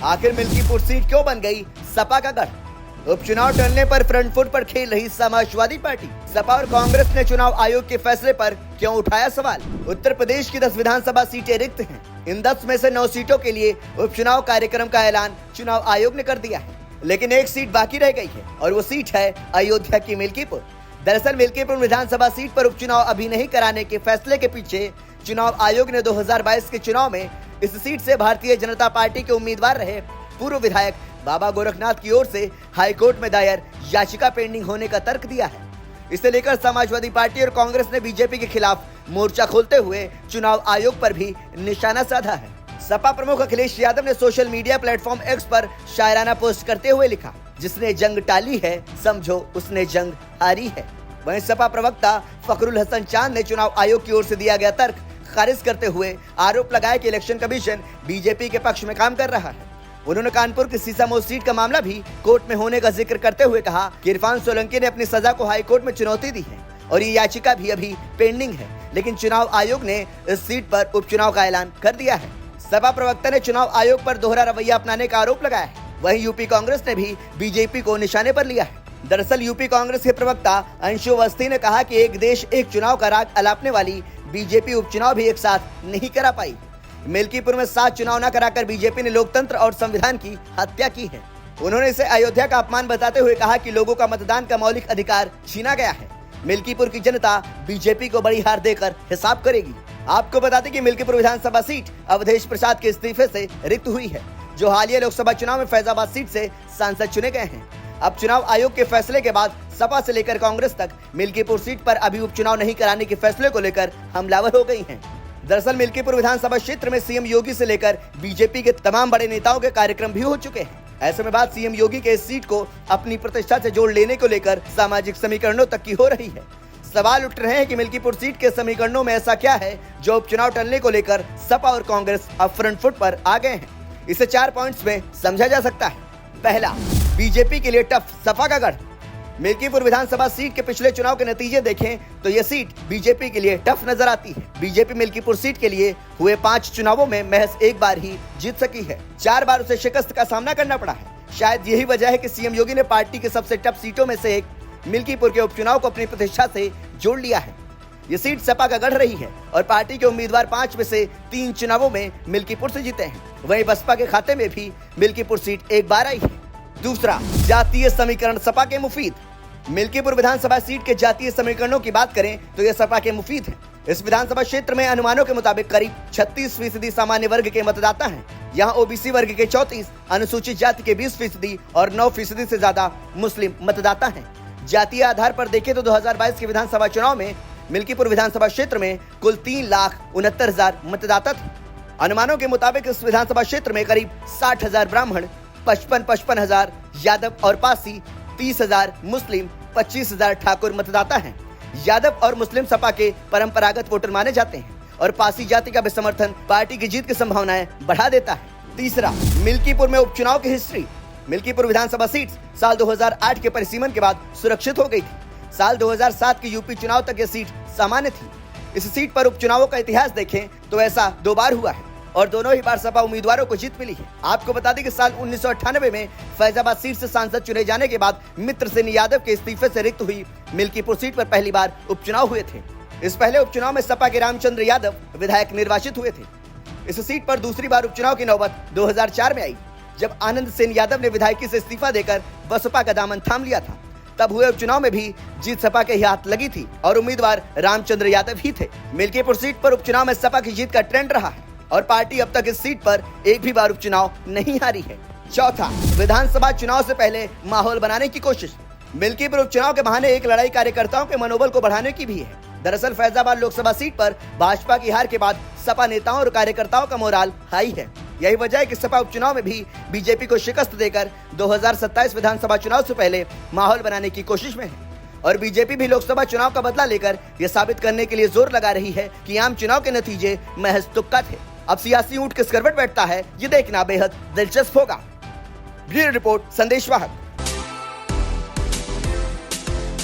आखिर मिल्कीपुर सीट क्यों बन गई सपा का गढ़? उपचुनाव टलने पर फ्रंट फुट पर खेल रही समाजवादी पार्टी। सपा और कांग्रेस ने चुनाव आयोग के फैसले पर क्यों उठाया सवाल? उत्तर प्रदेश की 10 विधानसभा सीटें रिक्त हैं। इन 10 में से 9 सीटों के लिए उपचुनाव कार्यक्रम का ऐलान चुनाव आयोग ने कर दिया है, लेकिन एक सीट बाकी रह गई है और वो सीट है अयोध्या की मिल्कीपुर। दरअसल मिल्कीपुर विधानसभा सीट पर उपचुनाव अभी नहीं कराने के फैसले के पीछे चुनाव आयोग ने 2022 के चुनाव में इस सीट से भारतीय जनता पार्टी के उम्मीदवार रहे पूर्व विधायक बाबा गोरखनाथ की ओर से हाईकोर्ट में दायर याचिका पेंडिंग होने का तर्क दिया है। इसे लेकर समाजवादी पार्टी और कांग्रेस ने बीजेपी के खिलाफ मोर्चा खोलते हुए चुनाव आयोग पर भी निशाना साधा है। सपा प्रमुख अखिलेश यादव ने सोशल मीडिया प्लेटफॉर्म एक्स पर शायराना पोस्ट करते हुए लिखा, जिसने जंग टाली है समझो उसने जंग हारी है। वहीं सपा प्रवक्ता फखरुल हसन चांद ने चुनाव आयोग की ओर से दिया गया तर्क खारिज करते हुए आरोप लगाया कि इलेक्शन कमीशन बीजेपी के पक्ष में काम कर रहा है। उन्होंने कानपुर की सीसामऊ सीट का मामला भी कोर्ट में होने का जिक्र करते हुए कहा कि इरफान सोलंकी ने अपनी सजा को हाई कोर्ट में चुनौती दी है और ये याचिका भी अभी पेंडिंग है, लेकिन चुनाव आयोग ने इस सीट पर उपचुनाव का ऐलान कर दिया है। सपा प्रवक्ता ने चुनाव आयोग पर दोहरा रवैया अपनाने का आरोप लगाया है। वहीं यूपी कांग्रेस ने भी बीजेपी को निशाने पर लिया है। दरअसल यूपी कांग्रेस के प्रवक्ता अंशु अवस्थी ने कहा कि एक देश एक चुनाव का राग अलापने वाली बीजेपी उपचुनाव भी एक साथ नहीं करा पाई। मिल्कीपुर में 7 चुनाव न कराकर बीजेपी ने लोकतंत्र और संविधान की हत्या की है। उन्होंने इसे अयोध्या का अपमान बताते हुए कहा कि लोगों का मतदान का मौलिक अधिकार छीना गया है। मिल्कीपुर की जनता बीजेपी को बड़ी हार देकर हिसाब करेगी। आपको बता दें कि मिल्कीपुर विधानसभा सीट अवधेश प्रसाद के इस्तीफे से रिक्त हुई है, जो हालिया लोकसभा चुनाव में फैजाबाद सीट से सांसद चुने गए हैं। अब चुनाव आयोग के फैसले के बाद सपा से लेकर कांग्रेस तक मिल्कीपुर सीट पर अभी उपचुनाव नहीं कराने के फैसले को लेकर हमलावर हो गई हैं। दरअसल मिल्कीपुर विधानसभा क्षेत्र में सीएम योगी से लेकर बीजेपी के तमाम बड़े नेताओं के कार्यक्रम भी हो चुके हैं। ऐसे में बात सीएम योगी के इस सीट को अपनी प्रतिष्ठा से जोड़ लेने को लेकर सामाजिक समीकरणों तक की हो रही है। सवाल उठ रहे हैं कि मिल्कीपुर सीट के समीकरणों में ऐसा क्या है जो उपचुनाव टलने को लेकर सपा और कांग्रेस अब फ्रंट फुट पर आ गए हैं। इसे 4 पॉइंट्स में समझा जा सकता है। पहला, बीजेपी के लिए टफ सपा का गढ़। मिल्कीपुर विधानसभा सीट के पिछले चुनाव के नतीजे देखें तो यह सीट बीजेपी के लिए टफ नजर आती है। बीजेपी मिल्कीपुर सीट के लिए हुए 5 चुनावों में महज एक बार ही जीत सकी है। 4 बार उसे शिकस्त का सामना करना पड़ा है। शायद यही वजह है कि सीएम योगी ने पार्टी के सबसे टफ सीटों में से एक मिल्कीपुर के उपचुनाव को अपनी प्रतिष्ठा से जोड़ लिया है। ये सीट सपा का गढ़ रही है और पार्टी के उम्मीदवार 5 में से 3 चुनावों में मिल्कीपुर से जीते हैं। वहीं बसपा के खाते में भी मिल्कीपुर सीट एक बार आई है। दूसरा, जातीय समीकरण सपा के मुफीद। मिल्कीपुर विधानसभा सीट के जातीय समीकरणों की बात करें तो यह सपा के मुफीद है। इस विधानसभा क्षेत्र में अनुमानों के मुताबिक करीब 36% सामान्य वर्ग के मतदाता हैं। यहाँ ओबीसी वर्ग के 34, अनुसूचित जाति के 20% और 9% से ज्यादा मुस्लिम मतदाता हैं। जातीय आधार पर देखें तो 2022 के विधानसभा चुनाव में मिल्कीपुर विधानसभा क्षेत्र में कुल 3,69,000 मतदाता थे। अनुमानों के मुताबिक इस विधानसभा क्षेत्र में करीब 60,000 ब्राह्मण, 55,000 यादव और पासी, 30,000 मुस्लिम, 25,000 ठाकुर मतदाता हैं। यादव और मुस्लिम सपा के परंपरागत वोटर माने जाते हैं और पासी जाति का भी समर्थन पार्टी की जीत की संभावनाएं बढ़ा देता है। तीसरा, मिल्कीपुर में उपचुनाव की हिस्ट्री। मिल्कीपुर विधानसभा सीट साल 2008 के परिसीमन के बाद सुरक्षित हो गई थी। साल 2007 के यूपी चुनाव तक यह सीट सामान्य थी। इस सीट पर उपचुनावों का इतिहास देखें तो ऐसा 2 बार हुआ है और दोनों ही बार सपा उम्मीदवारों को जीत मिली है। आपको बता दें कि साल 1998 में फैजाबाद सीट से सांसद चुने जाने के बाद मित्र सेन यादव के इस्तीफे से रिक्त हुई मिल्कीपुर सीट पर पहली बार उपचुनाव हुए थे। इस पहले उपचुनाव में सपा के रामचंद्र यादव विधायक निर्वाचित हुए थे। इस सीट पर दूसरी बार उपचुनाव की नौबत 2004 में आई, जब आनंद सेन यादव ने विधायकी से इस्तीफा देकर बसपा का दामन थाम लिया था। तब हुए उपचुनाव में भी जीत सपा के ही हाथ लगी थी और उम्मीदवार रामचंद्र यादव ही थे। मिल्कीपुर सीट पर उपचुनाव में सपा की जीत का ट्रेंड रहा है और पार्टी अब तक इस सीट पर एक भी बार उपचुनाव नहीं हारी है। चौथा, विधानसभा चुनाव से पहले माहौल बनाने की कोशिश। मिल्कीपुर उपचुनाव के बहाने एक लड़ाई कार्यकर्ताओं के मनोबल को बढ़ाने की भी है। दरअसल फैजाबाद लोकसभा सीट पर भाजपा की हार के बाद सपा नेताओं और कार्यकर्ताओं का मोराल हाई है। यही वजह है कि सपा उपचुनाव में भी बीजेपी को शिकस्त देकर 2027 विधानसभा चुनाव से पहले माहौल बनाने की कोशिश में है और बीजेपी भी लोकसभा चुनाव का बदला लेकर यह साबित करने के लिए जोर लगा रही है कि आम चुनाव के नतीजे महज तुक्का थे। अब सियासी ऊंट किस करवट बैठता है, ये देखना बेहद दिलचस्प होगा। Bureau report, संदेशवाहक।